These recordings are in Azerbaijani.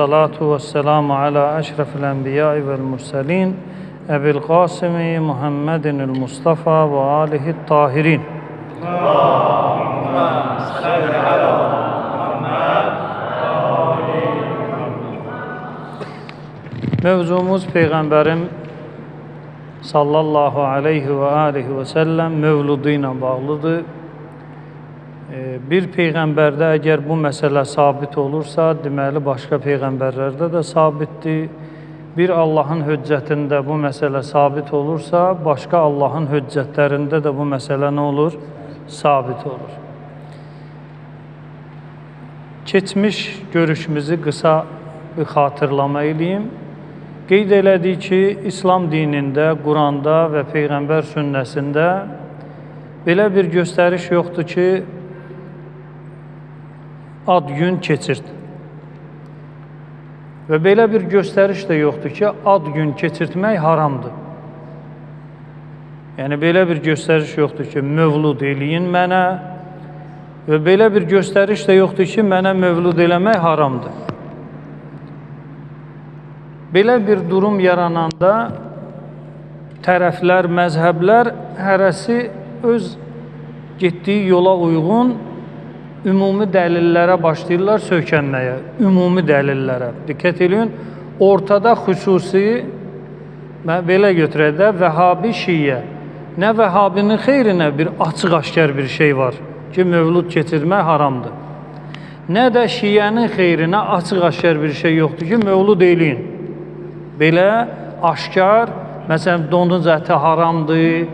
Salatu vesselamu ala eşrefil enbiyai vel murselin Ebil Kasimi Muhammedinil Mustafa ve alihi tahirin. Mevzumuz Peygamberim sallallahu aleyhi ve aleyhi ve sellem mevludu ilə bağlıdır. Bir peyğəmbərdə əgər bu məsələ sabit olursa, deməli başqa peyğəmbərlərdə də sabitdir. Bir Allahın hüccətində bu məsələ sabit olursa, başqa Allahın hüccətlərində də bu məsələ nə olur? Sabit olur. Keçmiş görüşümüzü qısa bir xatırlama eləyim. Qeyd elədik ki, İslam dinində, Quranda və Peyğəmbər sünnəsində belə bir göstəriş yoxdur ki, ad gün keçirt. Və belə bir göstəriş də yoxdur ki, ad gün keçirtmək haramdır. Yəni, belə bir göstəriş yoxdur ki, mövlud eləyin mənə və belə bir göstəriş də yoxdur ki, mənə mövlud eləmək haramdır. Belə bir durum yarananda tərəflər, məzhəblər hərəsi öz getdiyi yola uyğun ümumi dəlillərə başlayırlar söykənməyə, ümumi dəlillərə. Diqqət edin, ortada xüsusi, belə götürək də, Vəhabi, Şiyə. Nə Vəhabinin xeyrinə bir açıq-aşkar bir şey var ki, mövlud keçirmək haramdır. Nə də Şiyənin xeyrinə açıq-aşkar bir şey yoxdur ki, mövlud eləyin. Belə aşkar, məsələn, donuz əti haramdır,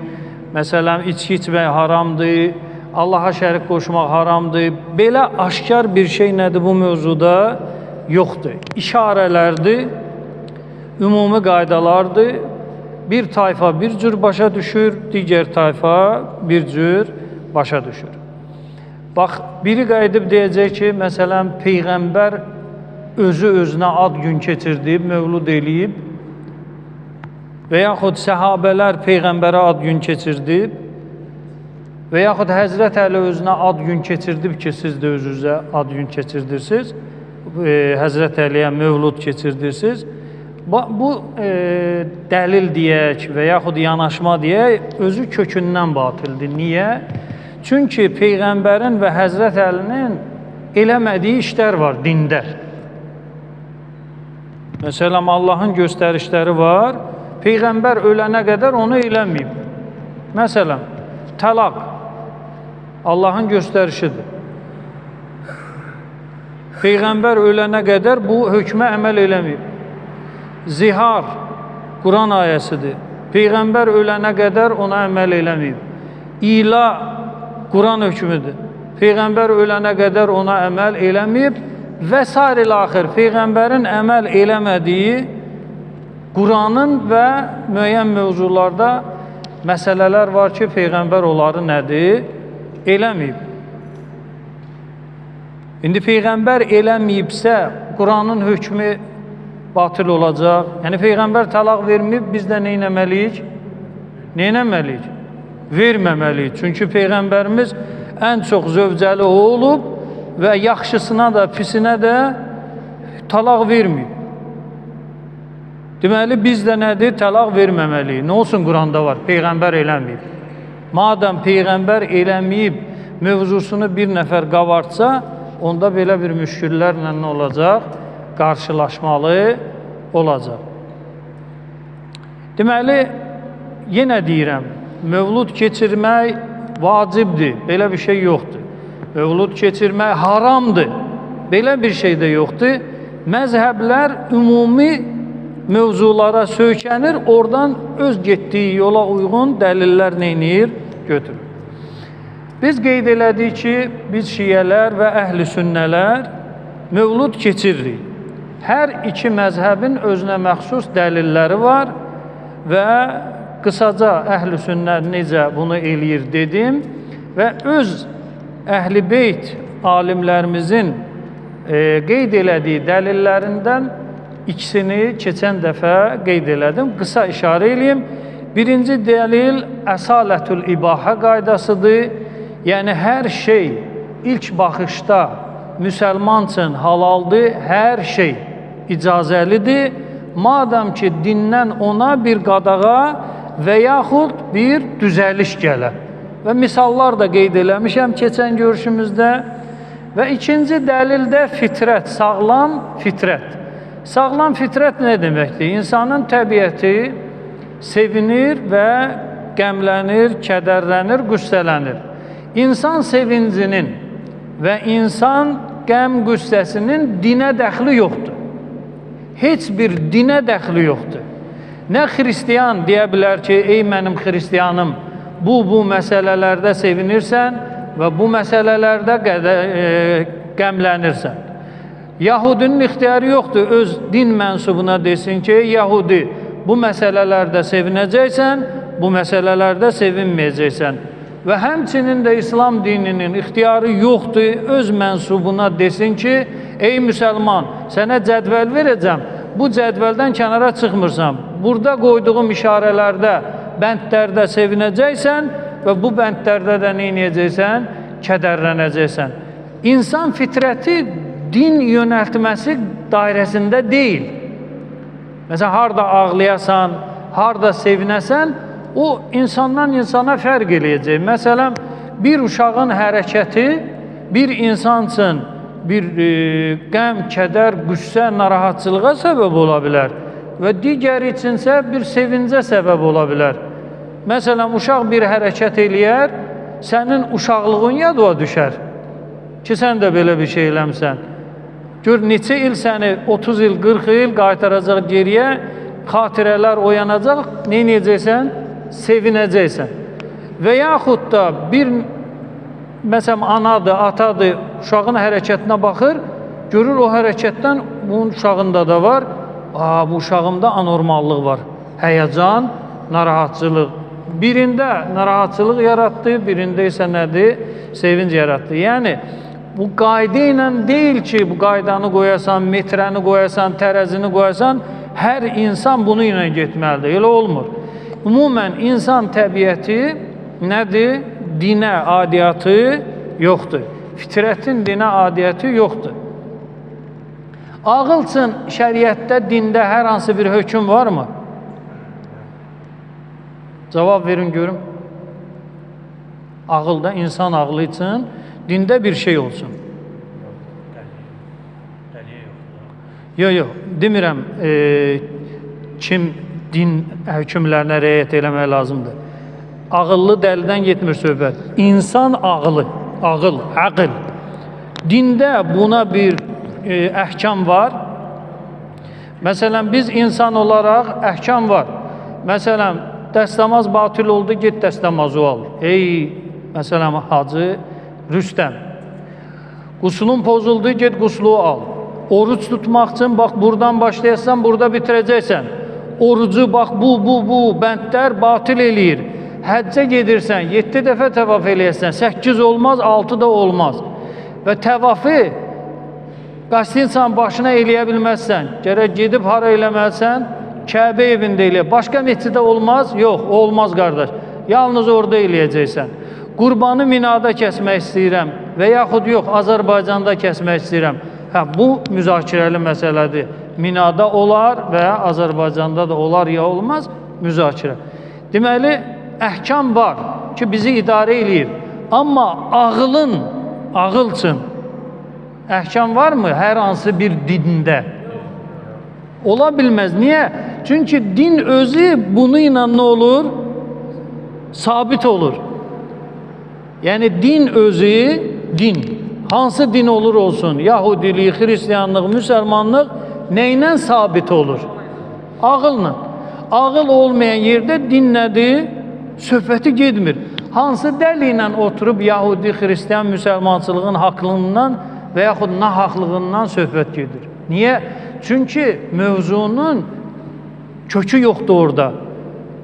məsələn, içki içmək haramdır, Allaha şərik qoşmaq haramdır. Belə aşkar bir şey nədir bu mövzuda? Yoxdur. İşarələrdir, ümumi qaydalardır. Bir tayfa bir cür başa düşür, digər tayfa bir cür başa düşür. Bax, biri qayıdıb deyəcək ki, məsələn, Peyğəmbər özü özünə ad gün keçirdib, mövlud eləyib və yaxud səhabələr Peyğəmbərə ad gün keçirdib və yaxud Həzrət Əli özünə ad gün keçirdib ki, siz də özünüzə ad gün keçirdirsiniz, Həzrət Əliyə mövlud keçirdirsiniz. Bu dəlil deyək və yaxud yanaşma deyək, özü kökündən batildir. Niyə? Çünki Peyğəmbərin və Həzrət Əlinin eləmədiyi işlər var dində. Məsələn, Allahın göstərişləri var, Peyğəmbər ölənə qədər onu eləməyib. Məsələn, təlaq Allahın göstərişidir. Peyğəmbər ölənə qədər bu hökmə əməl eləməyib. Zihar Quran ayəsidir. Peyğəmbər ölənə qədər ona əməl eləməyib. İla Quran hökmüdür. Peyğəmbər ölənə qədər ona əməl eləməyib və s. ilaxır. Peyğəmbərin əməl eləmədiyi Quranın və müəyyən mövzularda məsələlər var ki, Peyğəmbər onları nədir? Eləməyib. İndi Peyğəmbər eləməyibsə, Quranın hökmü batil olacaq. Yəni, Peyğəmbər talaq verməyib, biz də nə etməliyik? Nə etməliyik? Verməməliyik. Çünki Peyğəmbərimiz ən çox zövcəli olub və yaxşısına da, pisinə də talaq verməyib. Deməli, biz də nədir? Talaq verməməliyik. Nə olsun Quranda var? Peyğəmbər eləməyib. Madəm Peyğəmbər eləməyib, mövzusunu bir nəfər qabartsa, onda belə bir müşküllərlə nə olacaq? Qarşılaşmalı olacaq. Deməli, yenə deyirəm, mövlud keçirmək vacibdir. Belə bir şey yoxdur. Mövlud keçirmək haramdır. Belə bir şey də yoxdur. Məzhəblər ümumi mövzulara söykənir, oradan öz getdiyi yola uyğun dəlillər neynir? Götürür. Biz qeyd elədik ki, biz şiyələr və əhl-i sünnələr mövlud keçiririk. Hər iki məzhəbin özünə məxsus dəlilləri var və qısaca əhl-i sünnə necə bunu eləyir dedim və öz əhl-i beyt alimlərimizin qeyd elədiyi dəlillərindən İkisini keçən dəfə qeyd elədim. Qısa işarə eləyim. Birinci dəlil əsalətül ibahə qaydasıdır. Yəni, hər şey ilk baxışda müsəlman üçün halaldır, hər şey. icazəlidir. Madam ki, dindən ona bir qadağa və yaxud bir düzəliş gələ. Və misallar da qeyd eləmişəm keçən görüşümüzdə. Və ikinci dəlildə fitrət, sağlam fitrət. Sağlam fitrət nə deməkdir? İnsanın təbiəti sevinir və qəmlənir, kədərlənir, qüssələnir. İnsan sevincinin və insan qəm qüssəsinin dinə dəxli yoxdur. Heç bir dinə dəxli yoxdur. Nə xristiyan deyə bilər ki, ey mənim xristiyanım, bu məsələlərdə sevinirsən və bu məsələlərdə qəmlənirsən. Yahudinin ixtiyarı yoxdur, öz din mənsubuna desin ki, Yahudi, bu məsələlərdə sevinəcəksən, bu məsələlərdə sevinməyəcəksən. Və həmçinin də İslam dininin ixtiyarı yoxdur, öz mənsubuna desin ki, ey müsəlman, sənə cədvəl verəcəm, bu cədvəldən kənara çıxmırsan. Burada qoyduğum işarələrdə, bəndlərdə sevinəcəksən və bu bəndlərdə də nə edəcəksən? Kədərlənəcəksən. İnsan fitrəti din yönəltməsi dairəsində deyil. Məsələn, harada ağlayasan, harada sevinəsən, o insandan insana fərq eləyəcək. Məsələn, bir uşağın hərəkəti bir insan üçün bir qəm, kədər, qüssə, narahatçılığa səbəb ola bilər və digəri üçünsə bir sevincə səbəb ola bilər. Məsələn, uşaq bir hərəkət eləyər, sənin uşaqlığın yadıva düşər ki, sən də belə bir şey eləmsən. Gör, neçə il səni, 30 il, 40 il qaytaracaq geriyə, xatirələr oyanacaq, nə edəcəksən? Sevinəcəksən. Və yaxud da bir, məsələn, anadır, atadır, uşağın hərəkətinə baxır, görür o hərəkətdən bunun uşağında da var, bu uşağımda anormallıq var, həyəcan, narahatçılıq. Birində narahatçılıq yaratdı, birində isə nədir? Sevinc yaratdı. Yəni, bu qayda ilə deyil ki, bu qaydanı qoyasan, metrəni qoyasan, tərəzini qoyasan, hər insan bunu ilə getməlidir. Elə olmur. Ümumən, insan təbiəti nədir? Dinə adiyyatı yoxdur. Fitrətin dinə adiyyatı yoxdur. Ağıl üçün şəriətdə, dində hər hansı bir hökm varmı? Cavab verin, görüm. Ağılda, insan ağlı üçün dində bir şey olsun. Yox, demirəm, kim din hökmlərinə riayət eləmək lazımdır. Ağıllı dəlildən getmir söhbət. İnsan ağlı, ağıl. Dində buna bir əhkam var. Məsələn, biz insan olaraq əhkam var. Məsələn, dəstəmaz batil oldu, get dəstəmazı al. Ey, məsələn, Hacı Rüstəm, qusulun pozuldu, get qusulu al. Oruç tutmaq üçün, bax, buradan başlayırsan, burada bitirəcəksən. Orucu, bax, bu bəndlər batil eləyir. Həccə gedirsən, 7 dəfə təvaf eləyəsən, 8 olmaz, 6 da olmaz. Və təvafı qastiinsan başına eləyə bilməzsən. Gərək gedib hara eləməlisən? Kəbə evində eləyə. Başqa məscidə olmaz? Yox, olmaz qardaş. Yalnız orada eləyəcəksən. Qurbanı Minada kəsmək istəyirəm və yaxud yox, Azərbaycanda kəsmək istəyirəm. Bu müzakirəli məsələdir. Minada olar və Azərbaycanda da olar ya olmaz, müzakirə. Deməli, əhkam var ki, bizi idarə eləyir. Amma ağıl üçün əhkam varmı hər hansı bir dində? Ola bilməz. Niyə? Çünki din özü bunu ilə nə olur? Sabit olur. Yəni, din özü, hansı din olur olsun, Yahudilik, Xristiyanlıq, Müsəlmanlıq nə ilə sabit olur? Ağılla. Ağıl olmayan yerdə din nədir? Söhbəti gedmir. Hansı dəli ilə oturub Yahudi, Xristiyan, Müsəlmançılığın haqlığından və yaxud nahaqlığından söhbət gedir. Niyə? Çünki mövzunun kökü yoxdur orada.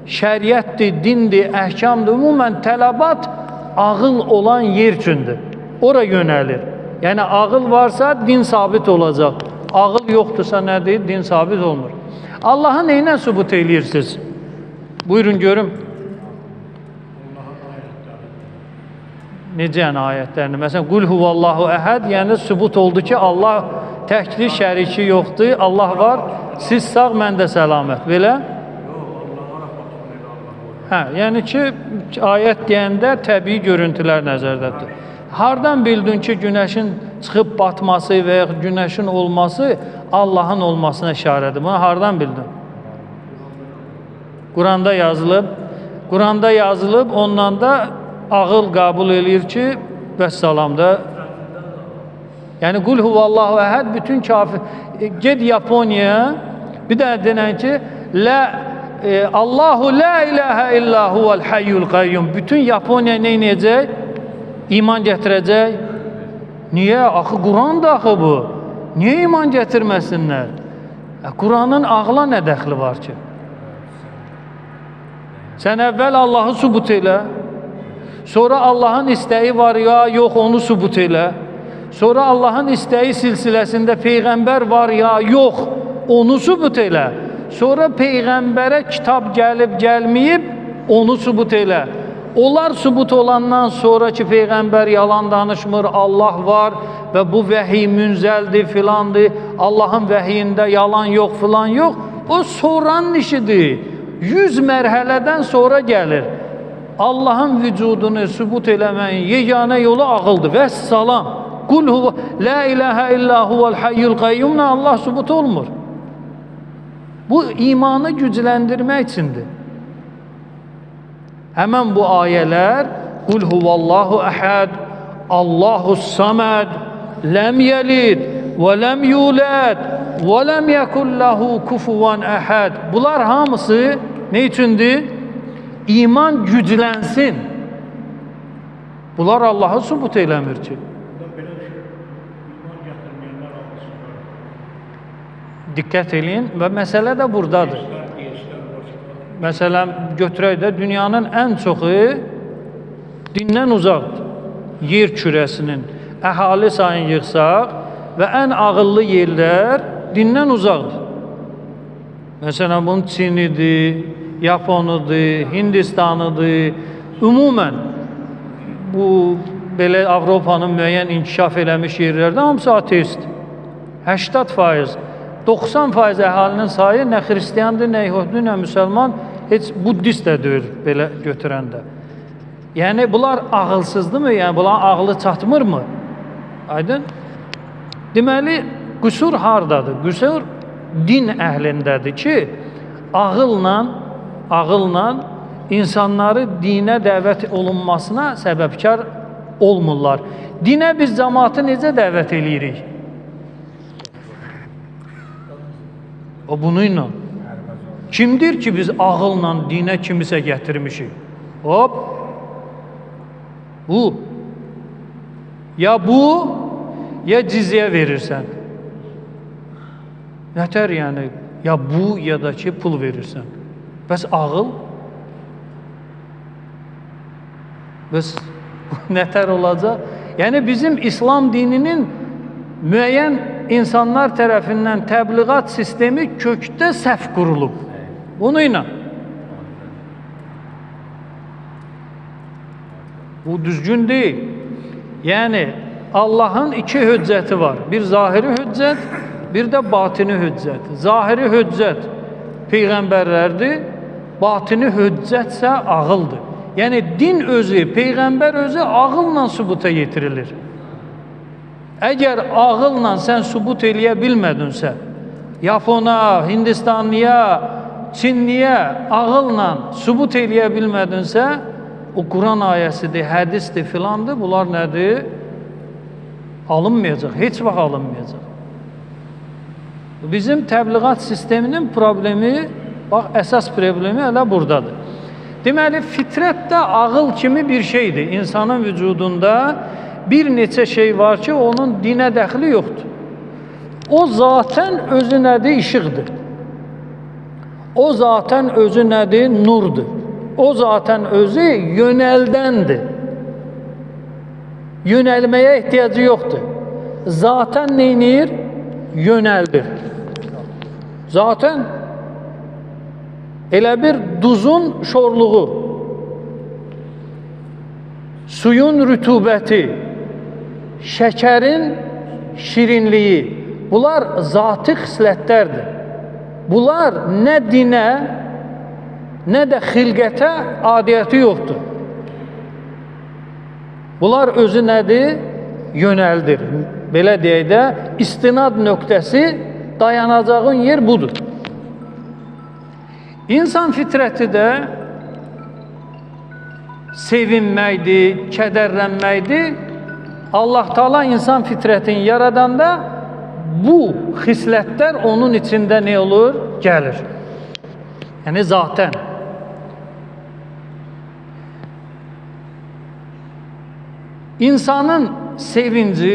Şəriətdir, dindir, əhkamdır. Ümumən tələbat ağıl olan yer üçündür. Ora yönəlir. Yəni, ağıl varsa din sabit olacaq. Ağıl yoxdursa nədir? Din sabit olmur. Allahı neynə sübut eləyirsiniz? Buyurun, görüm. necə yəni ayətlərini? Məsələn, qul huvallahu əhəd, yəni sübut oldu ki, Allah təkli, şəriki yoxdur, Allah var, siz sağ, mən də səlamət. Belə? Hə, yəni ki, ayət deyəndə təbii görüntülər nəzərdədir. Hardan bildin ki, günəşin çıxıb batması və ya günəşin olması Allahın olmasına işarədir? Bunu hardan bildin? Quranda yazılıb. Quranda yazılıb, ondan da ağıl qəbul eləyir ki, vəssalam da. Yəni, qul huvallahu əhəd, bütün kafir, ged Yaponiyaya, bir də denən ki, Allahu la ilahə illa huval hayyul qayyum. Bütün Yaponiya nə edəcək? İman gətirəcək. Niyə? Axı Qurandır axı bu. Niyə iman gətirməsinlər? Quranın ağla nə dəxli var ki? Sən əvvəl Allahı sübut elə. Sonra Allahın istəyi var ya, yox, onu sübut elə. Sonra Allahın istəyi silsiləsində Peyğəmbər var ya, yox, onu sübut elə. Sonra Peyğəmbərə kitab gəlib, gəlməyib, onu sübut elə. Onlar sübut olandan sonra ki, Peyğəmbər yalan danışmır, Allah var və bu vəhiy münzəldir, filandır, Allahın vəhiyində yalan yox, filan yox, o sonranın işidir. 100 mərhələdən sonra gəlir. Allahın vücudunu sübut eləməyin yeganə yolu ağıldır. Vəssalam. Qul huve la ilahe illa huvel hayyul qayyumla Allah sübut olmur. Bu imanı gücləndirmək üçündür. Həmən bu ayələr Qul huvallahu əhəd, Allahus saməd, ləm yəlid və ləm yulad və ləm yekullahu kufuvan əhəd. Bunlar hamısı nə üçündür? İman güclənsin. Bunlar Allahı sübut eləmir ki. Diqqət eləyin və məsələ də buradadır. Məsələn, götürək də dünyanın ən çoxu dindən uzaqdır. Yer kürəsinin əhali sayını yığsaq və ən ağıllı yerlər dindən uzaqdır. Məsələn, bunun Çinidir, Yaponudur, Hindistanıdır. Ümumən, bu belə Avropanın müəyyən inkişaf eləmiş yerlərdə hamısı ateistdir. 80%, 90% əhalinin sayı nə xristiyandır, nə yəhudi, nə müsəlman, heç buddist də deyir belə götürəndə. Yəni, bunlar ağılsızdırmı? Yəni, bunların ağlı çatmırmı? Aydın? Deməli, qüsur hardadır? Qüsur din əhlindədir ki, ağılla insanları dinə dəvət olunmasına səbəbkar olmurlar. Dinə biz cəmaatı necə dəvət eləyirik? O bununla. Kimdir ki, biz ağılla dinə kimisə gətirmişik? Hop! Bu. Ya bu, ya cizyə verirsən. Nətər yəni? Ya bu, ya da ki, pul verirsən. Bəs ağıl? Bəs nətər olacaq? Yəni, bizim İslam dininin müəyyən insanlar tərəfindən təbliğat sistemi kökdə səhv qurulub. Bununla. Bu düzgün deyil. Yəni, Allahın iki hüccəti var. Bir zahiri hüccət, bir də batini hüccət. Zahiri hüccət Peyğəmbərlərdir, batini hüccətsə ağıldır. Yəni, din özü, Peyğəmbər özü ağılla sübuta yetirilir. Əgər ağılla sən sübut eləyə bilmədinsə, Yapona, Hindistanlıya, Çinliyə ağılla sübut eləyə bilmədinsə, o Quran ayəsidir, hədisdir, filandır, bunlar nədir? Alınmayacaq, heç vaxt alınmayacaq. Bizim təbliğat sisteminin problemi, bax, əsas problemi elə buradadır. Deməli, fitrətdə ağıl kimi bir şeydir. İnsanın vücudunda bir neçə şey var ki, onun dinə dəxli yoxdur. O zatən özü nədir? İşıqdır. O zatən özü nədir? Nurdur. O zatən özü yönəldəndir. Yönəlməyə ehtiyacı yoxdur. Zatən neynir? Yönəldir. Zatən elə bir duzun şorluğu. suyun rütubəti, şəkərin şirinliyi, bunlar zati xislətlərdir. Bunlar nə dinə, nə də xilqətə adiyyəti yoxdur. Bunlar özü nədir? Yönəldir. Belə deyək də, istinad nöqtəsi, dayanacağın yer budur. İnsan fitrəti də sevinməkdir, kədərlənməkdir. Allah Teala insan fitrətini yaradanda bu xislətlər onun içində nə olur? Gəlir. Yəni zatən. İnsanın sevinci,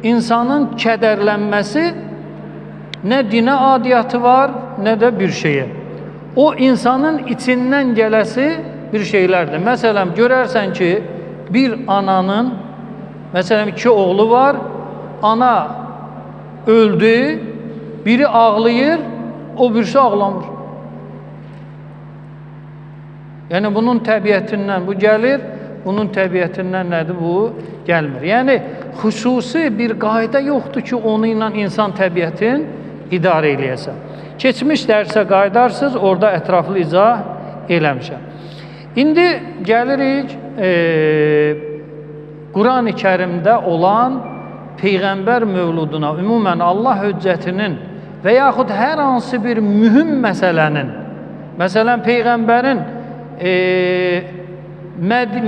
insanın kədərlənməsi nə dinə adiyyatı var, nə də bir şeyə. O insanın içindən gələsi bir şeylərdir. Məsələn, görərsən ki, bir ananın, məsələn, 2 oğlu var, ana öldü, biri ağlayır, o birisi ağlamır. Yəni, bunun təbiətindən bu gəlir, bunun təbiətindən nədir bu? Gəlmir. Yəni, xüsusi bir qayda yoxdur ki, onu ilə insan təbiətin idarə eləyəsən. Keçmiş dərsə qaydarsız, orada ətraflı izah eləmişəm. İndi gəlirik Quran-ı Kərimdə olan Peyğəmbər mövluduna, ümumən Allah höccətinin və yaxud hər hansı bir mühüm məsələnin, məsələn, Peyğəmbərin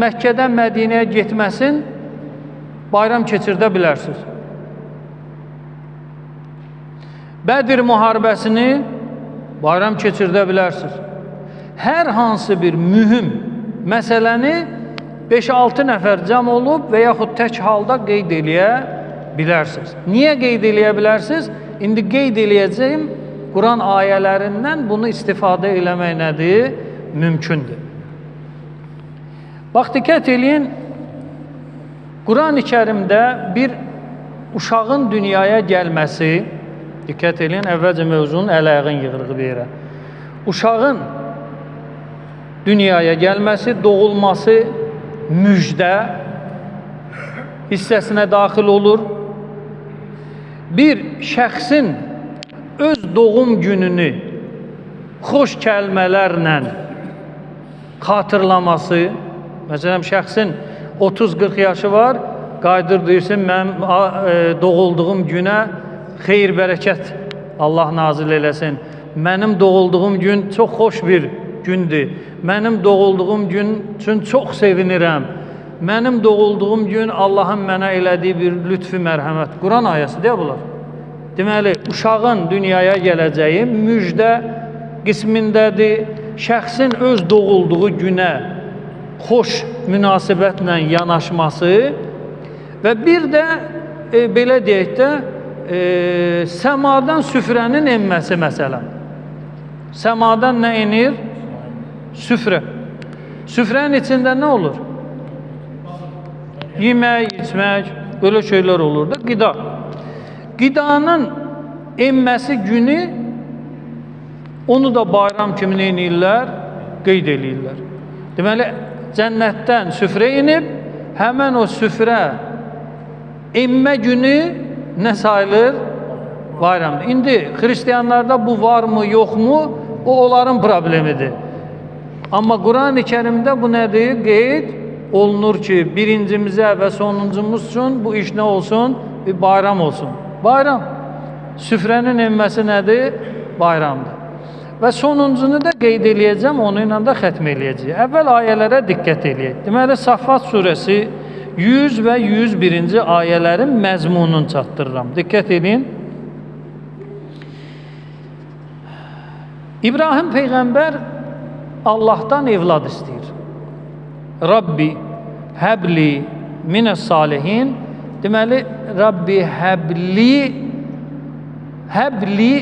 Məkkədən Mədinəyə getməsin, bayram keçirdə bilərsiniz. Bədir müharibəsini bayram keçirdə bilərsiniz. Hər hansı bir mühüm məsələni 5-6 nəfər cəm olub və yaxud tək halda qeyd eləyə bilərsiniz. Niyə qeyd eləyə bilərsiniz? İndi qeyd eləyəcəyim Quran ayələrindən bunu istifadə eləmək nədir? Mümkündür. Bax, diqqət eləyin, Quran-ı Kərimdə bir uşağın dünyaya gəlməsi, diqqət eləyin, əvvəlcə mövzunun əl-ayağın yığırıq bir yerə. Uşağın dünyaya gəlməsi, doğulması müjdə hissəsinə daxil olur. Bir şəxsin öz doğum gününü xoş kəlmələrlə xatırlaması, məsələn, şəxsin 30-40 yaşı var, qaydır deyirsin, mənim doğulduğum günə xeyir, bərəkət Allah nazil eləsin. Mənim doğulduğum gün çox xoş bir gündür. Mənim doğulduğum gün üçün çox sevinirəm. Mənim doğulduğum gün Allahın mənə elədiyi bir lütfü mərhəmət. Quran ayəsi deyə bunlar. Deməli, uşağın dünyaya gələcəyi müjdə qismindədir. Şəxsin öz doğulduğu günə xoş münasibətlə yanaşması və bir də belə deyək də səmadan süfrənin enməsi məsələn. Səmadan nə enir? Süfrə. Süfrənin içində nə olur? Yemək, içmək, böyle şeylər olur da, qida. Qidanın enməsi günü onu da bayram kimi eləyirlər, qeyd eləyirlər. Deməli, cənnətdən süfrə inib, həmən o süfrə enmə günü nə sayılır? Bayramdır. İndi xristiyanlarda bu varmı, yoxmu? O, onların problemidir. Amma Quran-ı Kərimdə bu nədir? Qeyd olunur ki, birincimizə və sonuncumuz üçün bu iş nə olsun? Bir bayram olsun. Bayram. Süfrənin enməsi nədir? Bayramdır. Və sonuncunu da qeyd eləyəcəm, onu ilə də xətm eləyəcəyik. Əvvəl ayələrə diqqət eləyək. Deməli, Saffat surəsi 100 və 101-ci ayələrin məzmununu çatdırıram. Diqqət edin. İbrahim Peyğəmbər Allahdan evlad istəyir. Rabbi həbli minəs salihin. Deməli, Rabbi həbli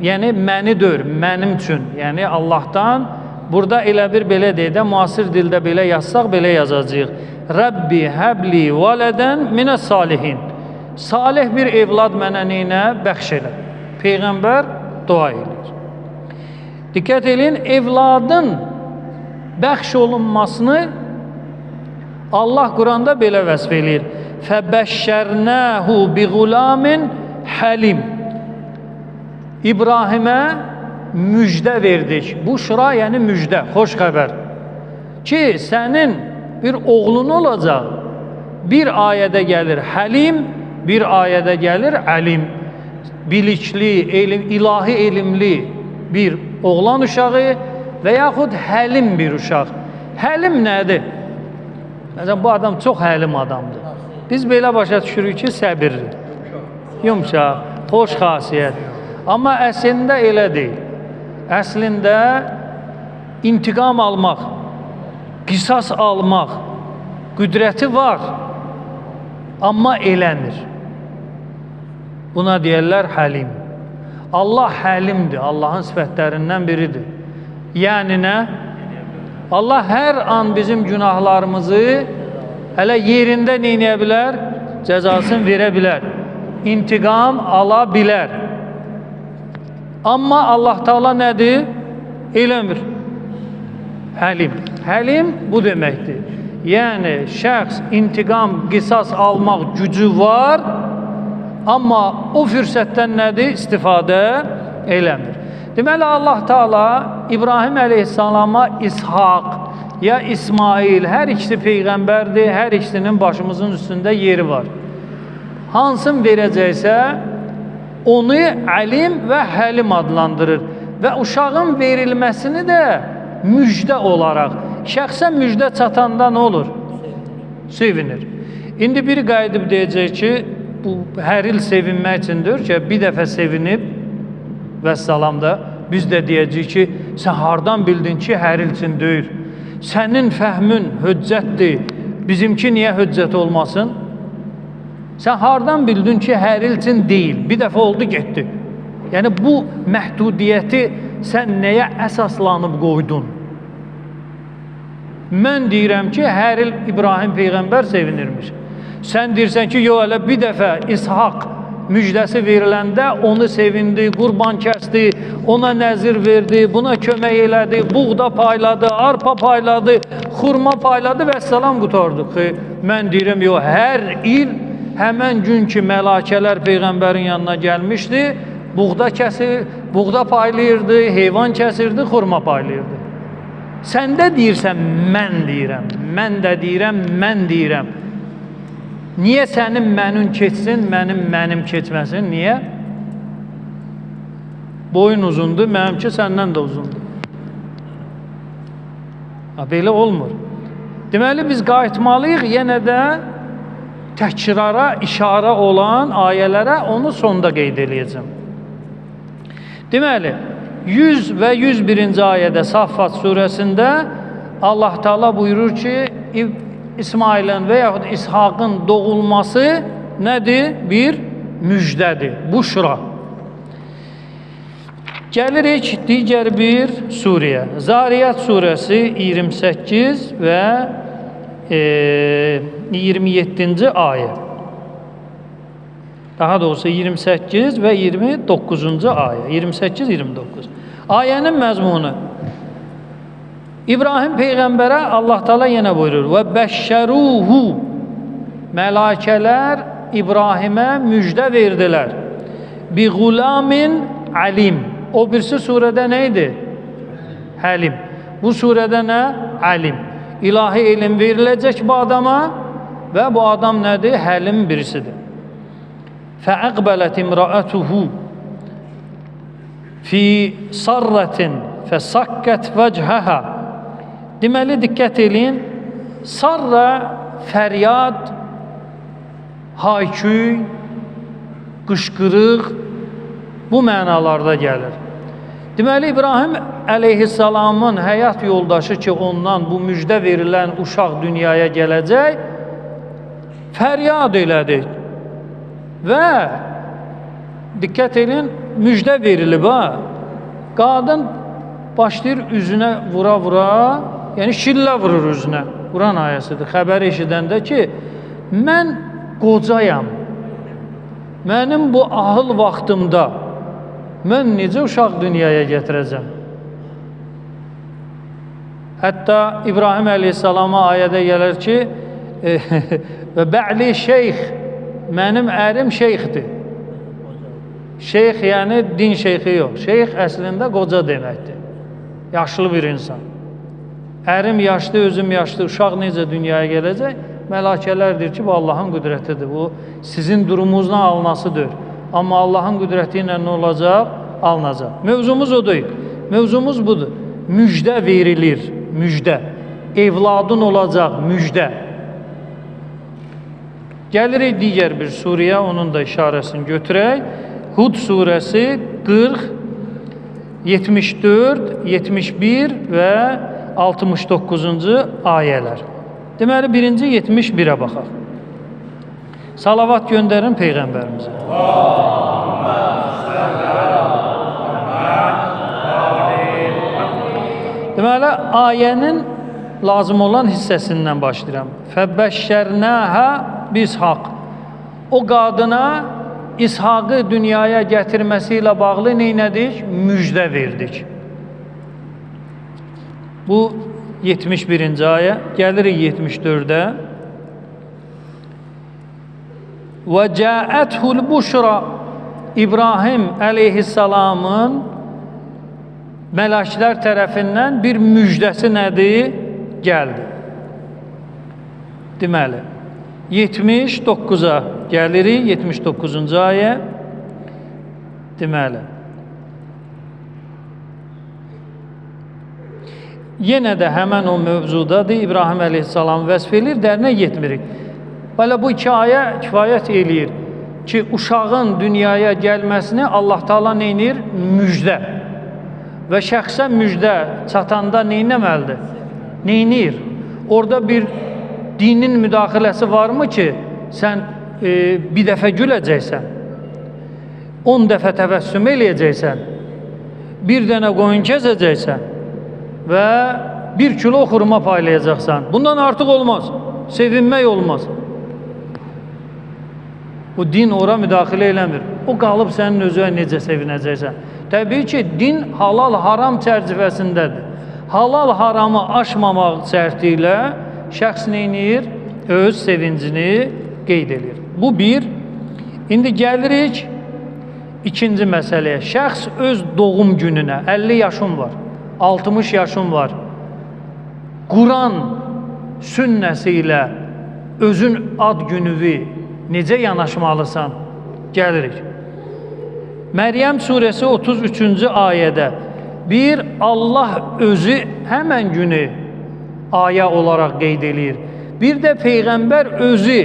yəni məni dör, mənim üçün. Yəni Allahdan, burada elə bir belə deyək də, müasir dildə belə yazsaq, belə yazacağıq. Rabbi həbli vələdən minəs salihin. Salih bir evlad mənə neynə bəxş elə. Peyğəmbər dua edir. Diqqət edin, evladın bəxş olunmasını Allah Quranda belə vəsf eləyir. Fəbəşşərnəhu biğulamin həlim. İbrahimə müjdə verdik. Bu şura yəni müjdə, xoş xəbər. Ki sənin bir oğlun olacaq. Bir ayədə gəlir həlim, bir ayədə gəlir əlim. Bilikli, ilahi elmli bir oğlan uşağı və yaxud həlim bir uşaq. Həlim nədir? Məsələn, bu adam çox həlim adamdır. Biz belə başa düşürük ki, səbirli, yumşaq, xoş xasiyyət. Amma əslində elə deyil. Əslində intiqam almaq, qisas almaq qüdrəti var, amma eləmir. Buna deyərlər həlim. Allah həlimdir, Allahın sifətlərindən biridir. Yəni nə? Allah hər an bizim günahlarımızı hələ yerində neynəyə bilər? Cəzasını verə bilər. İntiqam ala bilər. Amma Allah Teala nədir? Eləmir. Həlim. Həlim bu deməkdir. Yəni şəxs intiqam, qisas almaq gücü var, amma o fürsətdən nədir? İstifadə eləmir. Deməli Allah Teala İbrahim əleyhissalama İshaq ya İsmail, hər ikisi peyğəmbərdir, hər ikisinin başımızın üstündə yeri var. Hansını verəcəksə onu əlim və həlim adlandırır və uşağın verilməsini də müjdə olaraq. Şəxsə müjdə çatanda nə olur? Sevinir. İndi biri qayıdıb deyəcək ki, bu hər il sevinmək üçündür ki, bir dəfə sevinib vəssalam da biz də deyəcəyik ki, sən hardan bildin ki, hər il üçün deyil. Sənin fəhmin höccətdir, bizimki niyə höccət olmasın? Sən hardan bildin ki, hər il üçün deyil, bir dəfə oldu, getdi. Yəni bu məhdudiyyəti sən nəyə əsaslanıb qoydun? Mən deyirəm ki, hər il İbrahim Peyğəmbər sevinirmiş. Sən deyirsən ki, yox, elə bir dəfə İshaq müjdəsi veriləndə onu sevindi, qurban kəsdi, ona nəzir verdi, buna kömək elədi, buğda payladı, arpa payladı, xurma payladı və səlam qutardı. Mən deyirəm, yox, hər il həmən gün ki, mələkələr Peyğəmbərin yanına gəlmişdi, buğda kəsir, buğda paylayırdı, heyvan kəsirdi, xurma paylayırdı. Sən də deyirsən, mən deyirəm, mən də deyirəm, mən deyirəm. Niyə sənin mənim keçsin, mənim keçməsin? Niyə? Boyun uzundur, mənimki səndən də uzundur. Belə olmur. Deməli, biz qayıtmalıyıq yenə də təkrara, işarə olan ayələrə, onu sonda qeyd edəcəm. Deməli, 100 və 101-ci ayədə Saffat surəsində Allah Teala buyurur ki, İsmailin və yaxud İshaqın doğulması nədir? Bir müjdədir, buşra. Gəlirik digər bir surəyə. Zariyat surəsi 28 və 27-ci ayə. Daha doğrusu 28 və 29-cu ayə. 28-29. Ayənin məzmunu. İbrahim Peyğəmbərə Allah Teala yenə buyurur. Və bəşşəruhu. Mələkələr İbrahimə müjdə verdilər. Bi gulamin alim. O birisi surədə nə idi? Həlim. Bu surədə nə? Alim. İlahi elm veriləcək bu adama və bu adam nədir? Həlim birisidir. Fəəqbələt imraətuhu fi sarratin fəsakkət vəchəhə. Deməli, diqqət edin, sarra fəryad, hayküy, qışqırıq bu mənalarda gəlir. Deməli, İbrahim əleyhissalamın həyat yoldaşı ki, ondan bu müjdə verilən uşaq dünyaya gələcək, fəryad elədi. Və diqqət edin, müjdə verilib ha. Qadın başlayır üzünə vura-vura, yəni şillə vurur üzünə. Quran ayəsidir. Xəbər eşidəndə ki, mən qocayam. Mənim bu ahıl vaxtımda mən necə uşaq dünyaya gətirəcəm? Hətta İbrahim əleyhissalama ayədə gəlir ki, Və bə'li şeyx, mənim ərim şeyxdir. Şeyx yəni din şeyxi yox. Şeyx əslində qoca deməkdir. Yaşlı bir insan. Ərim yaşlı, özüm yaşlı, uşaq necə dünyaya gələcək? Mələkələr deyir ki, bu Allahın qüdrətidir. Bu sizin durumunuzdan alınasıdır. Amma Allahın qüdrəti ilə nə olacaq? Alınacaq. Mövzumuz o deyil. Mövzumuz budur. Müjdə verilir, müjdə. Evladın olacaq, müjdə. Gəlirik digər bir surəyə, onun da işarəsini götürək. Hud surəsi 40, 74, 71 və 69-cu ayələr. Deməli, birinci 71-ə baxaq. Salavat göndərin Peyğəmbərimizə. Deməli, ayənin lazım olan hissəsindən başlayıram. Fəbəşşərnəhə bishaq. O qadına İshaqı dünyaya gətirməsi ilə bağlı neynədik? Müjdə verdik. Bu 71-ci ayə. Gəlirik 74-də. Və cəəthul buşra. İbrahim əleyhissalamın mələklər tərəfindən bir müjdəsi nədir? Gəldi. Deməli, 79-a gəlirik, 79-cu ayə. Deməli, yenə də həmən o mövzudadır, İbrahim əleyhissalam vəsf edir, dərinə getmirik. Belə bu iki ayə kifayət eləyir ki, uşağın dünyaya gəlməsini Allah Taala neynir? Müjdə. Və şəxsə müjdə çatanda neynəməlidir? Neynir? Orada bir dinin müdaxiləsi varmı ki, sən bir dəfə güləcəksən, 10 dəfə təvəssüm eləyəcəksən, bir dənə qoyun kəsəcəksən və 1 kilo xurma paylayacaqsan. Bundan artıq olmaz. Sevinmək olmaz. Bu din ora müdaxilə eləmir. O qalıb sənin özünə necə sevinəcəksən. Təbii ki, din halal-haram çərçivəsindədir. Halal-haramı aşmamaq şərti ilə şəxs neynir? Öz sevincini qeyd edir. Bu bir. İndi gəlirik ikinci məsələyə. Şəxs öz doğum gününə, 50 yaşım var, 60 yaşım var, Quran sünnəsi ilə özün ad günüvi necə yanaşmalısan? Gəlirik. Məryəm surəsi 33-cü ayədə bir Allah özü həmən günü ayə olaraq qeyd edir. Bir də Peyğəmbər özü,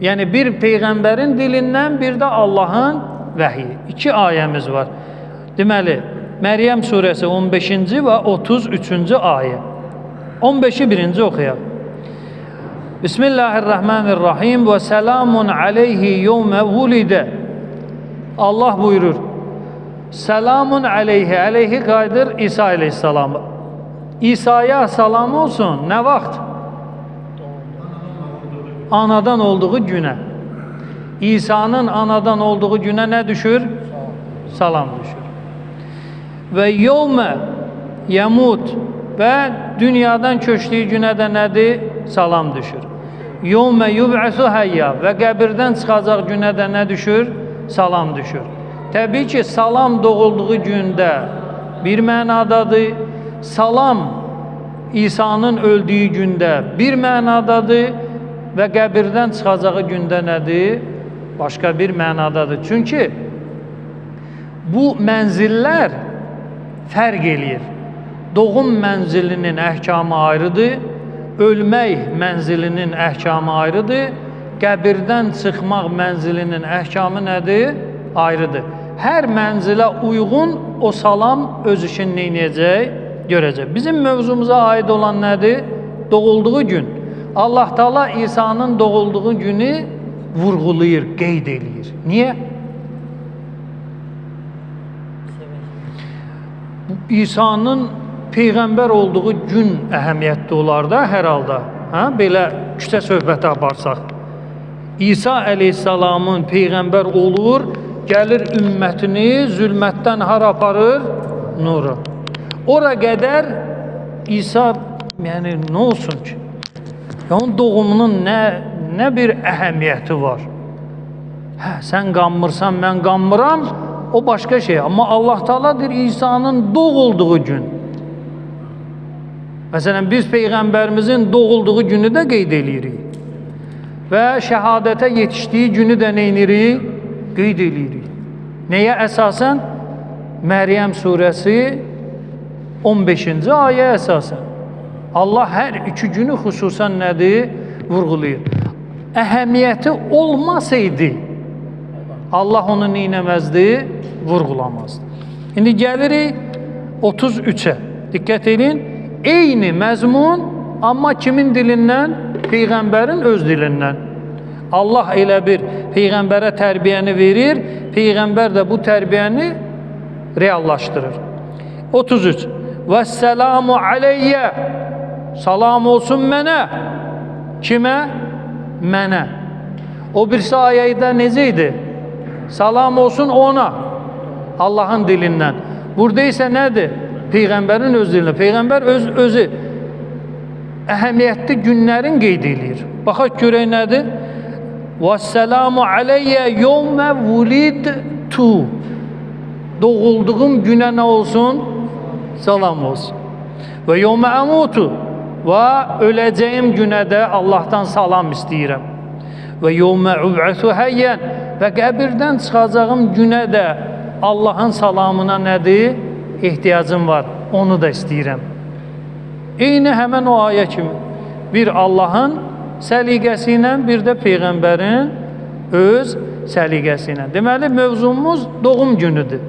yəni bir Peyğəmbərin dilindən, bir də Allahın vəhyi. 2 ayəmiz var. Deməli, Məryəm surəsi 15-ci və 33-cü ayə. 15-i birinci oxuyaq. Bismillahirrahmanirrahim və selamun aleyhi yevmə vulidə. Allah buyurur. Selamun aleyhi, aleyhi qaydır İsa aleyhissalamı. İsa'ya salam olsun. Nə vaxt? Anadan olduğu günə. İsa'nın anadan olduğu günə nə düşür? Salam düşür. Və yevmə yəmut və dünyadan köçdüyü günə də nədir? Salam düşür. Yevmə yub'asu hayya və qəbirdən çıxacaq günə də nə düşür? Salam düşür. Təbii ki, salam doğulduğu gündə bir mənadadır. Salam İsa'nın öldüyü gündə bir mənadadır və qəbirdən çıxacağı gündə nədir? Başqa bir mənadadır. Çünki bu mənzillər fərq eləyir. Doğum mənzilinin əhkamı ayrıdır, ölmək mənzilinin əhkamı ayrıdır, qəbirdən çıxmaq mənzilinin əhkamı nədir? Ayrıdır. Hər mənzilə uyğun o salam öz işini neynəyəcək? Görəcək. Bizim mövzumuza aid olan nədir? Doğulduğu gün. Allah Taala İsa'nın doğulduğu günü vurğulayır, qeyd eləyir. Niyə? İsa'nın Peyğəmbər olduğu gün əhəmiyyətli olar da hər halda. Belə küçə söhbəti aparsaq. İsa əleyhissalamın Peyğəmbər olur, gəlir ümmətini zülmətdən hara aparır? Nura. Ora qədər İsa, yəni nə olsun ki? Onun doğumunun nə bir əhəmiyyəti var. Hə, sən qanmırsan, mən qanmıram, o başqa şey. Amma Allah Teala deyir, İsa'nın doğulduğu gün. Məsələn, biz Peyğəmbərimizin doğulduğu günü də qeyd edirik. Və şəhadətə yetişdiyi günü də nə edirik? Qeyd edirik. Nəyə əsasən? Məryəm surəsi 15-ci ayə əsasən. Allah hər iki günü xüsusən nədir? Vurğulayır. Əhəmiyyəti olmasaydı, Allah onu neynəməzdi? Vurğulamazdı. İndi gəlirik 33-ə. Diqqət edin. Eyni məzmun, amma kimin dilindən? Peyğəmbərin öz dilindən. Allah elə bir Peyğəmbərə tərbiyəni verir, Peyğəmbər də bu tərbiyəni reallaşdırır. 33. Vəssəlamu aleyyə. Salam olsun mənə. Kimə? Mənə. O birisi ayədə necə idi? Salam olsun ona. Allahın dilindən. Burada isə nədir? Peyğəmbərin öz dilindən. Peyğəmbər özü əhəmiyyətli günlərin qeyd edir. Baxaq görək nədir? Vəssəlamu aleyyə yevmə vulidtu. Doğulduğum günə nə olsun? Salam olsun. Və yevmə əmutu. Və öləcəyim günə də Allahdan salam istəyirəm. Və yevmə ub'atu hayyan. Və qəbirdən çıxacağım günə də Allahın salamına nədir? Ehtiyacım var. Onu da istəyirəm. Eyni həmən o ayə kimi. Bir Allahın səliqəsi ilə, bir də Peyğəmbərin öz səliqəsi ilə. Deməli, mövzumuz doğum günüdür.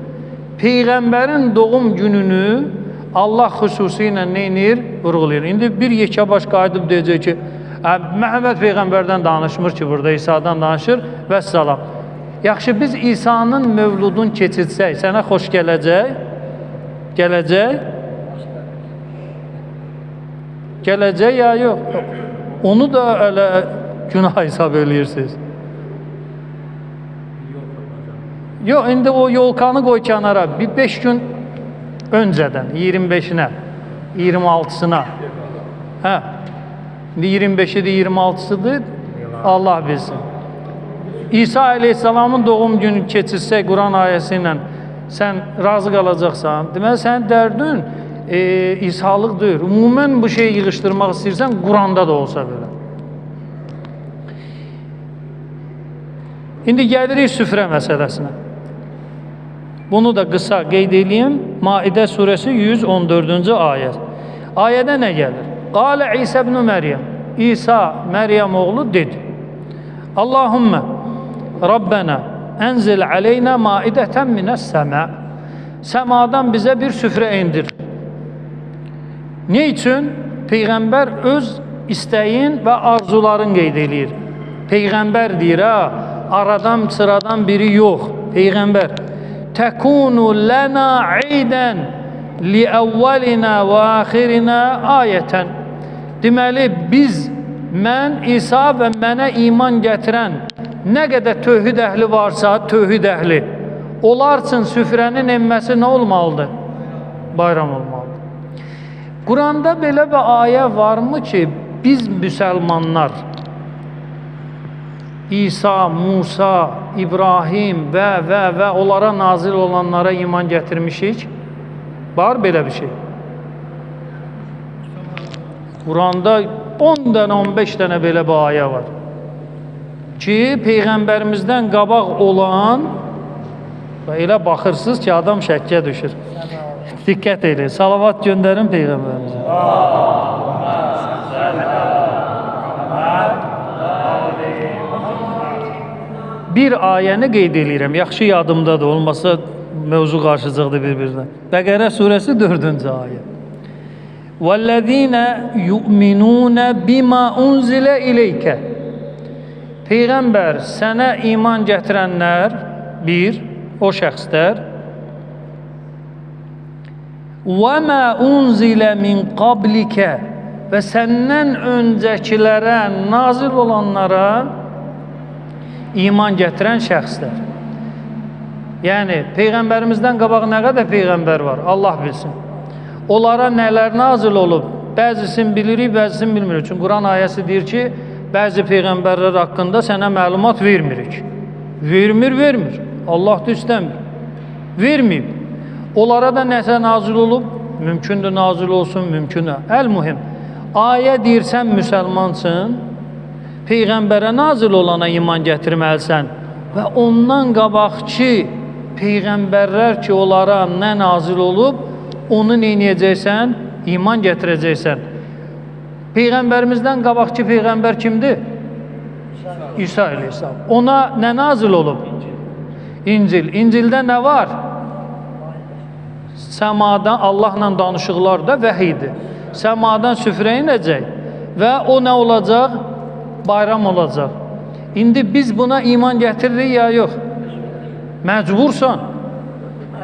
Peyğəmbərin doğum gününü Allah xüsusilə neynir? Vurğulayır. İndi bir yekəbaş qayıdıb deyəcək ki, Məhəmməd Peyğəmbərdən danışmır ki, burada İsa'dan danışır və salam. Yaxşı, biz İsa'nın mövludunu keçirsək, sənə xoş gələcək? Gələcək? Gələcək ya yox? Onu da elə günah hesab eləyirsiniz. Yox, indi o yolkanı qoy kənara. Bir 5 gün öncədən, 25-nə, 26-sına. Hə, indi 25-idir, 26-sıdır, Allah bilsin. İsa aleyhissalamın doğum günü keçirsək Quran ayəsi ilə sən razı qalacaqsan. Deməli, sənin dərdin İsa'lıq deyil. Ümumən bu şeyi yığışdırmaq istəyirsən, Quranda da olsa belə. İndi gəlirik süfrə məsələsinə. Bunu da qısa qeyd edeyim. Maidə surəsi 114-cü ayət. Ayədə nə gəlir? Qalə İsa ibn Məryəm. İsa, Məryəm oğlu dedi. Allahümmə Rabbənə ənzil aleynə maidətən minəs-səmə. Səmadan bizə bir süfrə indir. Ne üçün? Peyğəmbər öz istəyin və arzuların qeyd edir. Peyğəmbər deyir, aradan sıradan biri yox. Peyğəmbər. Təkunu lənə idən li əvvəlinə və axirinə ayətən. Deməli, mən, İsa və mənə iman gətirən nə qədər tövhid əhli varsa, tövhid əhli, onlar üçün süfrənin enməsi nə olmalıdır? Bayram olmalıdır. Quranda belə bir ayə varmı ki, biz müsəlmanlar İsa, Musa, İbrahim və onlara nazil olanlara iman gətirmişik? Var belə bir şey. Quranda 10 dənə, 15 dənə belə bir ayə var. Ki, Peyğəmbərimizdən qabaq olan və elə baxırsınız ki, adam şəkkə düşür. Diqqət edin, salavat göndərin Peyğəmbərimizə. Bir ayəni qeyd edirəm, yaxşı yadımdadır, olmasa mövzu qarşıcıqdır bir-birinə. Bəqərə surəsi 4-cü ayə. وَالَّذ۪ينَ يُؤْمِنُونَ بِمَا أُنْزِلَ إِلَيْكَ. Peyğəmbər, sənə iman gətirənlər, bir, o şəxslər, وَمَا أُنْزِلَ مِنْ قَبْلِكَ və səndən öncəkilərə, nazil olanlara iman gətirən şəxslər. Yəni, Peyğəmbərimizdən qabaq nə qədər Peyğəmbər var? Allah bilsin. Onlara nələr nazil olub? Bəzisini bilirik, bəzisini bilmirik. Çünki Quran ayəsi deyir ki, bəzi peyğəmbərlər haqqında sənə məlumat vermirik. Vermir. Allah da istəmir. Verməyib. Onlara da nəsə nazil olub, mümkündür nazil olsun, mümkündür. Əl-mühim, ayə deyir, sən müsəlmansın, peyğəmbərə nazil olana iman gətirməlisən və ondan qabaqki peyğəmbərlər ki, onlara nə nazil olub, onu neynəyəcəksən? İman gətirəcəksən. Peyğəmbərimizdən qabaqki peyğəmbər kimdir? İsa əleyhissalam. Ona nə nazil olub? İncil. İncildə nə var? Səmadan Allahla danışıqlar da vəhidir. Səmadan süfrə inəcək və o nə olacaq? Bayram olacaq. İndi biz buna iman gətiririk ya yox? Məcbursan.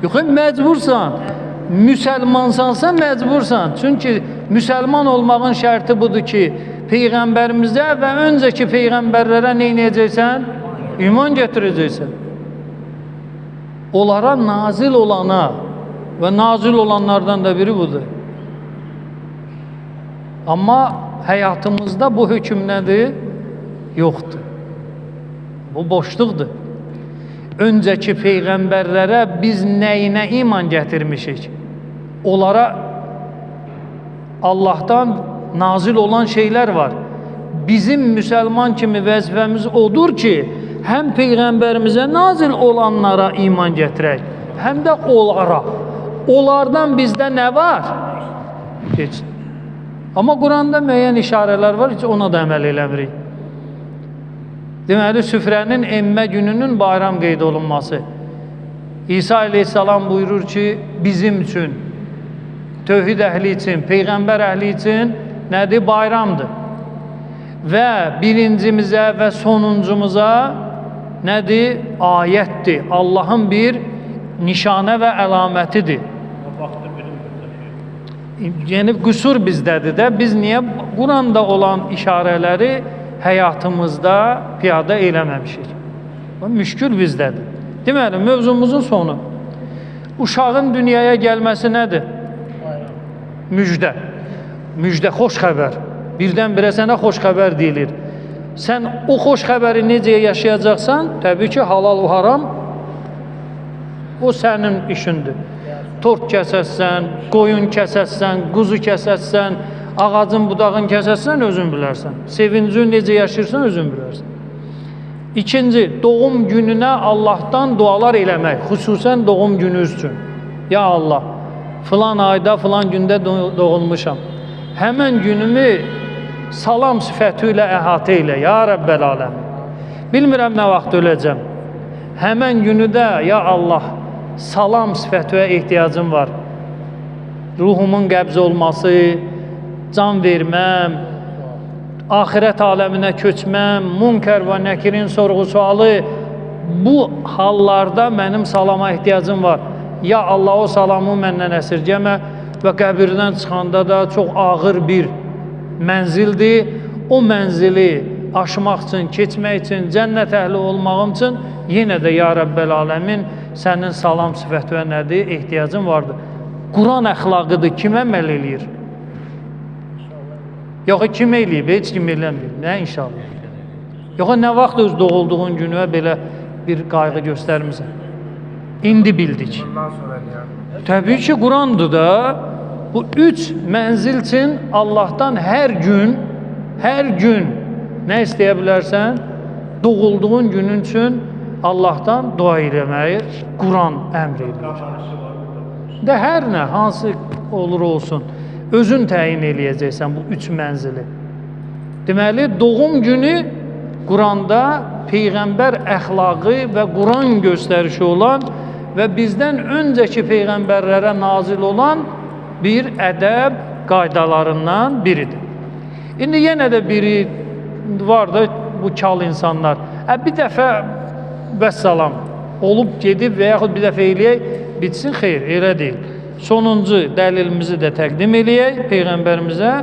Yox, məcbursan. Müsəlmansansa məcbursan. Çünki müsəlman olmağın şərti budur ki, peyğəmbərimizə və öncəki peyğəmbərlərə nə edəcəksən? İman gətirəcəksən. Onlara nazil olana və nazil olanlardan da biri budur. Amma həyatımızda bu hökm nədir? Yoxdur. Bu boşluqdur. Öncəki peyğəmbərlərə biz nəyinə iman gətirmişik? Onlara Allahdan nazil olan şeylər var. Bizim müsəlman kimi vəzifəmiz odur ki, həm peyğəmbərimizə nazil olanlara iman gətirək, həm də onlara. Onlardan bizdə nə var? Heç. Amma Quranda müəyyən işarələr var, heç ona da əməl eləmirik. Deməli, süfrənin emmə gününün bayram qeyd olunması. İsa əleyhissalam buyurur ki, bizim üçün, tövhid əhli üçün, peyğəmbər əhli üçün nədir? Bayramdır. Və birincimizə və sonuncumuza nədir? Ayətdir. Allahın bir nişanə və əlamətidir. Yəni, qüsur bizdədir də. Biz niyə Quranda olan işarələri həyatımızda piyada eləməmişik? Müşkül bizdədir. Deməli, mövzumuzun sonu. Uşağın dünyaya gəlməsi nədir? Müjdə. Müjdə, xoş xəbər. Birdən-birə sənə xoş xəbər deyilir. Sən o xoş xəbəri necə yaşayacaqsan, təbii ki, halal və haram, o sənin işindir. Tort kəsəsən, qoyun kəsəsən, quzu kəsəsən, ağacın budağını kəsəsən, özün bilərsən. Sevincin necə yaşayırsan, özün bilərsən. İkinci, doğum gününə Allahdan dualar eləmək, xüsusən doğum günü üçün. Ya Allah, filan ayda, filan gündə doğulmuşam. Həmən günümü salam sifəti ilə əhatə elə, ya Rəbbəl aləmin. Bilmirəm nə vaxt öləcəm. Həmən günü də, ya Allah, salam sifətinə ehtiyacım var. Ruhumun qəbz olması, can verməm, axirət aləminə köçməm, münkər və nəkirin sorğu-sualı, bu hallarda mənim salama ehtiyacım var. Ya Allah, o salamı məndən əsirgəmə və qəbirdən çıxanda da çox ağır bir mənzildir. O mənzili aşmaq üçün, keçmək üçün, cənnət əhli olmağım üçün yenə də ya Rəbbəl aləmin sənin salam sifətinə nədir? Ehtiyacım vardır. Quran əxlaqıdır, kimə əməl eləyir? Yox, kim eləyib? Heç kim eləmir. Nə inşallah? Yox, nə vaxt öz doğulduğun günüə belə bir qayğı göstərmirsən? İndi bildik. Təbii ki, Qurandır da. Bu üç mənzil üçün Allahdan hər gün nə istəyə bilərsən? Doğulduğun günün üçün Allahdan dua eləməyi Quran əmr edir. De hər nə, hansı olur olsun, özün təyin eləyəcəksən bu üç mənzili. Deməli, doğum günü Quranda Peyğəmbər əxlaqı və Quran göstərişi olan və bizdən öncəki Peyğəmbərlərə nazil olan bir ədəb qaydalarından biridir. İndi yenə də biri var da bu kal insanlar. Bir dəfə vəssalam olub gedib və yaxud bir dəfə eləyək, bitsin, xeyr, elə deyil. Sonuncu dəlilimizi də təqdim eləyək, Peyğəmbərimizə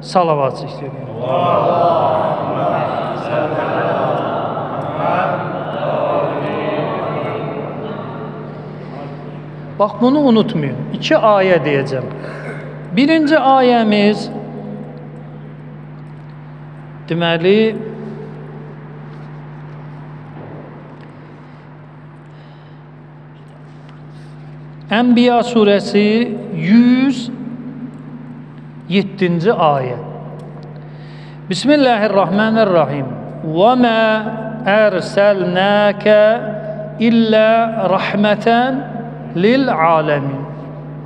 salavat istəyək. Bax, bunu unutmayın. İki ayə deyəcəm. Birinci ayəmiz Deməli, Ənbiya surəsi 107-ci ayə. Bismillahirrahmanirrahim. Və mə ərsəlnəkə illə rəhmətən lil aləmin.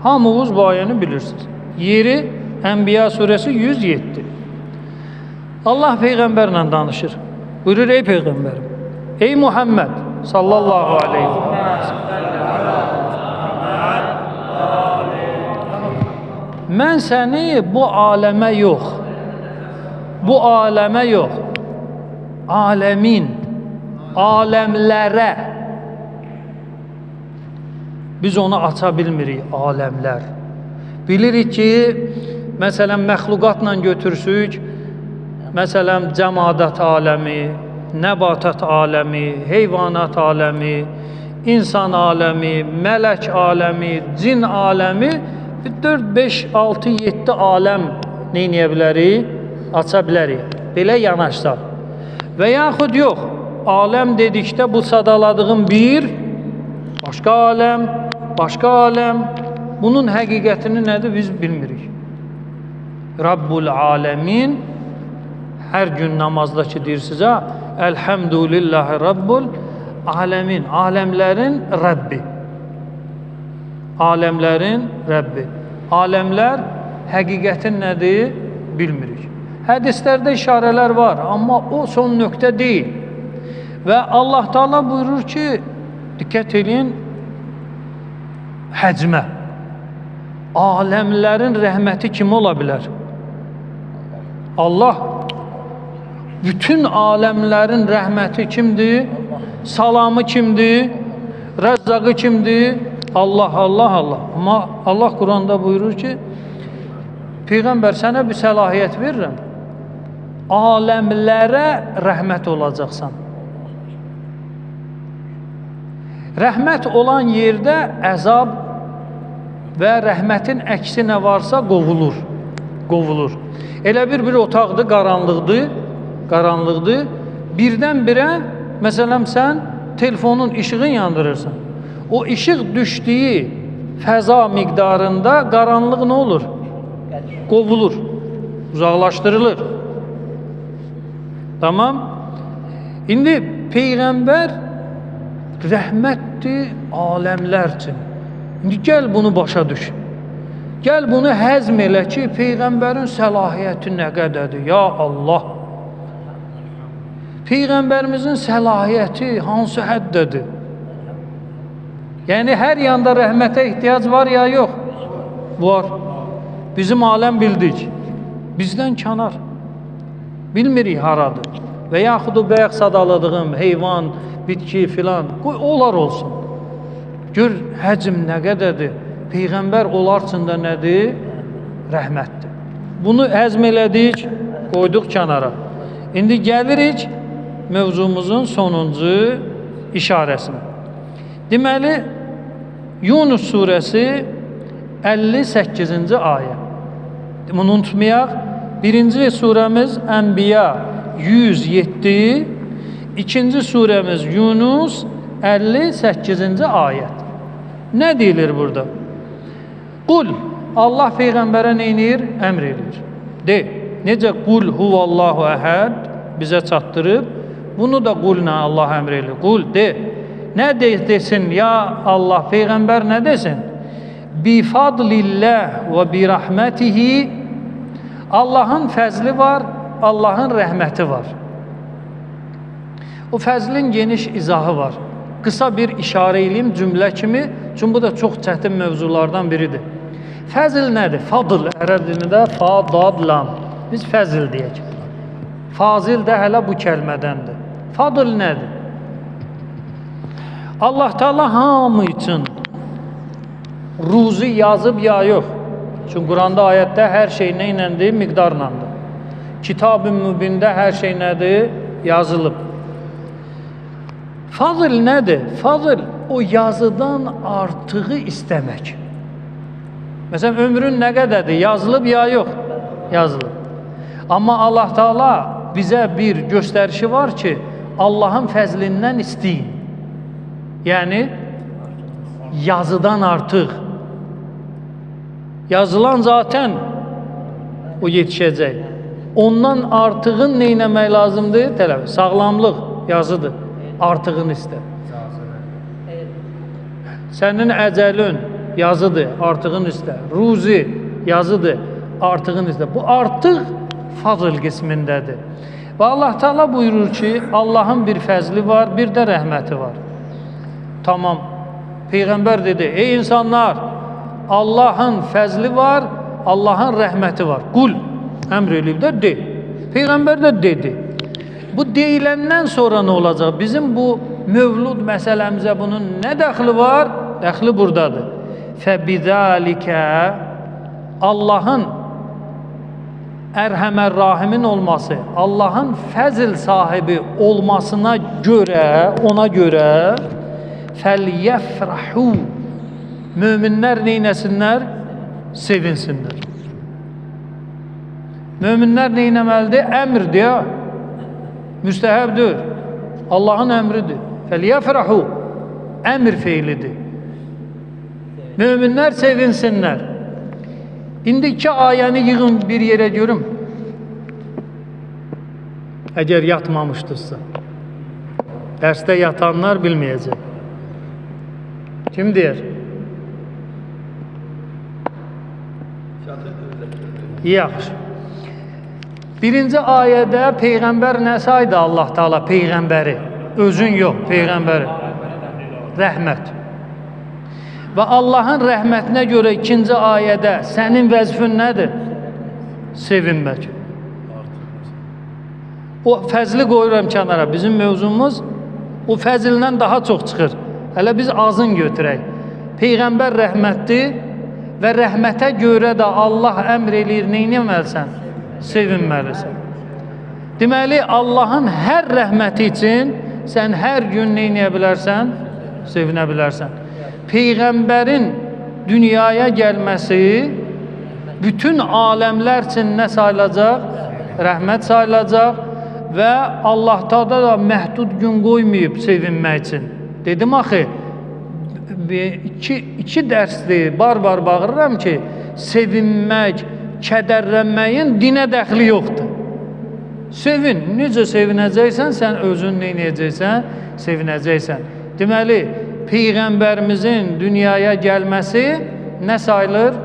Hamınız bu ayəni bilirsiniz. Yeri Ənbiya surəsi 107. Allah Peyğəmbərlə danışır. Buyurur, ey Peyğəmbərim, ey Muhammed sallallahu aleyhi ve sellem, mən səni bu aləmə yox, aləmin, aləmlərə, biz onu aça bilmirik, aləmlər. Bilirik ki, məsələn, məxluqatla götürsük, məsələn, cəmadat aləmi, nəbatat aləmi, heyvanat aləmi, insan aləmi, mələk aləmi, cin aləmi, 4, 5, 6, 7 aləm neyləyə bilərik? Aça bilərik. Belə yanaşsaq. Və yaxud yox, aləm dedikdə bu sadaladığım bir, başqa aləm, bunun həqiqətini nədir biz bilmirik. Rabbul aləmin, hər gün namazda ki deyir sizə, Elhamdülillahi Rabbul aləmin, aləmlərin Rəbbi. Aləmlərin Rəbbi. Aləmlər həqiqətin nədir? Bilmirik. Hədislərdə işarələr var, amma o son nöqtə deyil. Və Allah Teala buyurur ki, diqqət edin həcmə. Aləmlərin rəhməti kim ola bilər? Allah. Bütün aləmlərin rəhməti kimdir? Salamı kimdir? Rəzzaqı kimdir? Allah. Amma Allah Quranda buyurur ki, Peyğəmbər sənə bir səlahiyyət verirəm. Aləmlərə rəhmət olacaqsan. Rəhmət olan yerdə əzab və rəhmətin əksi nə varsa qovulur. Elə bir otaqdır, qaranlıqdır. Birdən-birə, məsələn, sən telefonun işığını yandırırsan. O işıq düşdüyü fəza miqdarında qaranlıq nə olur? Qovulur, uzaqlaşdırılır. Tamam? İndi Peyğəmbər rəhmətdir aləmlər üçün. İndi gəl bunu başa düş. Gəl bunu həzm elə ki, Peyğəmbərin səlahiyyəti nə qədərdir? Ya Allah! Peyğəmbərimizin səlahiyyəti hansı həddədir? Yəni, hər yanda rəhmətə ehtiyac var ya yox? Var. Bizim aləm bildik. Bizdən kənar. Bilmirik haradır. Və yaxud o bayaq sadaladığım heyvan, bitki filan, qoy onlar olsun. Gör həcm nə qədərdir. Peyğəmbər onlar üçün də nədir? Rəhmətdir. Bunu həzm elədik, qoyduq kənara. İndi gəlirik mövzumuzun sonuncu işarəsinə. Deməli, Yunus surəsi 58-ci ayə. Bunu unutmayaq. Birinci surəmiz Ənbiya 107, ikinci surəmiz Yunus 58-ci ayət. Nə deyilir burada? Qul, Allah Peyğəmbərə neynir? Əmr edir. De, necə qul huvallahu əhəd bizə çatdırıb, bunu da qulna Allah əmr edir. Qul, de. Nə desin ya Allah, Peyğəmbər nə desin? Bifadlillah və birahmətihi, Allahın fəzli var, Allahın rəhməti var. O fəzlin geniş izahı var. Qısa bir işarə eləyim cümlə kimi, çünki bu da çox çətin mövzulardan biridir. Fəzl nədir? Fadl, ərəb dilində fadadlam. Biz fəzl deyək. Fazil də hələ bu kəlmədəndir. Fadl nədir? Allah Teala hamı üçün ruzi yazıb ya yox. Çünki Quranda ayətdə hər şey nə iləndir? Miqdarlandır. Kitab-ı mübində hər şey nədir? Yazılıb. Fazıl nədir? Fazıl o yazıdan artığı istəmək. Məsələn, ömrün nə qədərdir? Yazılıb ya yox? Yazılıb. Amma Allah Teala bizə bir göstərişi var ki, Allahın fəzlindən istəyin. Yəni, yazıdan artıq. Yazılan zaten o yetişəcək. Ondan artığın nə etmək lazımdır? Tələb, sağlamlıq yazıdır. Artığını istər. Sənin əcəlün yazıdır, artığını istər. Ruzi yazıdır, artığını istər. Bu artıq fazl qismindədir. Və Allah Teala buyurur ki, Allahın bir fəzli var, bir də rəhməti var. Tamam. Peyğəmbər dedi, ey insanlar, Allahın fəzli var, Allahın rəhməti var. Qul, əmr eləyib də de. Peyğəmbər də dedi. Bu deyiləndən sonra nə olacaq? Bizim bu mövlud məsələmizə bunun nə dəxli var? Dəxli buradadır. Fəbidəlikə Allahın Ərhəmər Rahimin olması, Allahın fəzl sahibi olmasına görə, ona görə fəlyəfrəhu möminlər neynəsinlər? Sevinsinlər. Möminlər neynəməlidir? Əmrdir ya. Müstəhəbdir. Allahın əmridir. Fəlyəfrəhu əmr feilidir. Möminlər sevinsinlər. İndi iki ayəni yığın bir yerə görüm. Əgər yatmamışdırsa. Dərsdə yatanlar bilməyəcək. Kim deyər? Yaxşı. Birinci ayədə Peyğəmbər nə saydı Allah Teala? Peyğəmbəri. Özün yox, Peyğəmbəri. Rəhmət. Və Allahın rəhmətinə görə ikinci ayədə sənin vəzifin nədir? Sevinmək. O fəzli qoyuram kənara. Bizim mövzumuz o fəzildən daha çox çıxır. Hələ biz azın götürək. Peyğəmbər rəhmətdir və rəhmətə görə də Allah əmr eləyir, neynəməlisən? Sevinməlisən. Deməli, Allahın hər rəhməti üçün sən hər gün neynəyə bilərsən? Sevinə bilərsən. Peyğəmbərin dünyaya gəlməsi bütün aləmlər üçün nə sayılacaq? Rəhmət sayılacaq və Allah Teala da məhdud gün qoymayıb sevinmək üçün. Dedim axı, iki dərsdir, bar-bar bağırıram ki, sevinmək, kədərlənməyin dinə dəxli yoxdur. Sevin, necə sevinəcəksən, sən özün neynəyəcəksən, sevinəcəksən. Deməli, Peyğəmbərimizin dünyaya gəlməsi nə sayılır?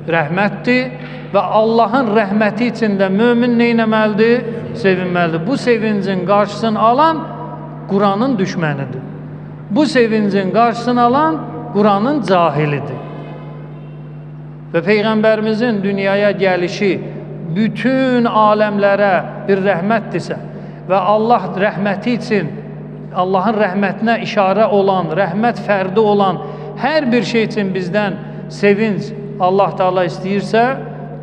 Rəhmətdir və Allahın rəhməti içində mömin neynəməlidir? Sevinməlidir. Bu sevincin qarşısını alan Quranın düşmənidir. Bu sevincin qarşısını alan Quranın cahilidir. Və Peyğəmbərimizin dünyaya gəlişi bütün aləmlərə bir rəhmətdirsə və Allah rəhməti üçün, Allahın rəhmətinə işarə olan, rəhmət fərdi olan hər bir şey üçün bizdən sevinç Allah Teala istəyirsə,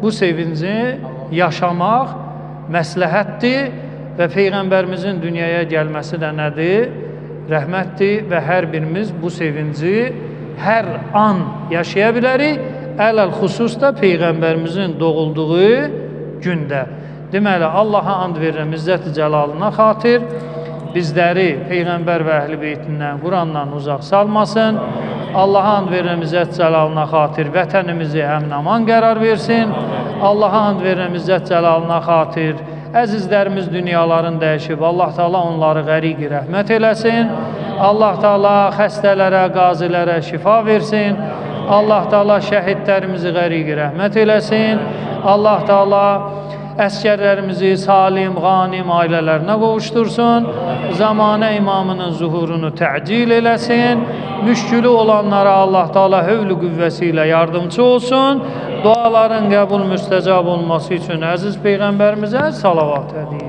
bu sevinci yaşamaq məsləhətdir və Peyğəmbərimizin dünyaya gəlməsi də nədir? Rəhmətdir və hər birimiz bu sevinci hər an yaşaya bilərik, ələl-xüsus da Peyğəmbərimizin doğulduğu gündə. Deməli, Allaha and verirəm, İzzət-i Cəlalına xatir, bizləri Peyğəmbər və Əhl-i Beytindən, Qurandan uzaq salmasın. Allaha and verirəm, İzzət-i Cəlalına xatir, vətənimizi əmin-aman qərar versin. Allaha and verirəm, İzzət-i Cəlalına xatir, əzizlərimiz dünyaların dəyişib, Allah Teala onları qəriq-i rəhmət eləsin. Allah Teala xəstələrə, qazilərə şifa versin. Allah Teala şəhidlərimizi qəriq-i rəhmət eləsin. Allah Teala əskərlərimizi salim, qanim ailələrinə qovuştursun. Zamanə imamının zuhurunu təcil eləsin. Müşkülü olanlara Allah Teala hövlü qüvvəsi ilə yardımcı olsun. Duaların qəbul müstəcab olması üçün əziz Peyğəmbərimizə salavat edin.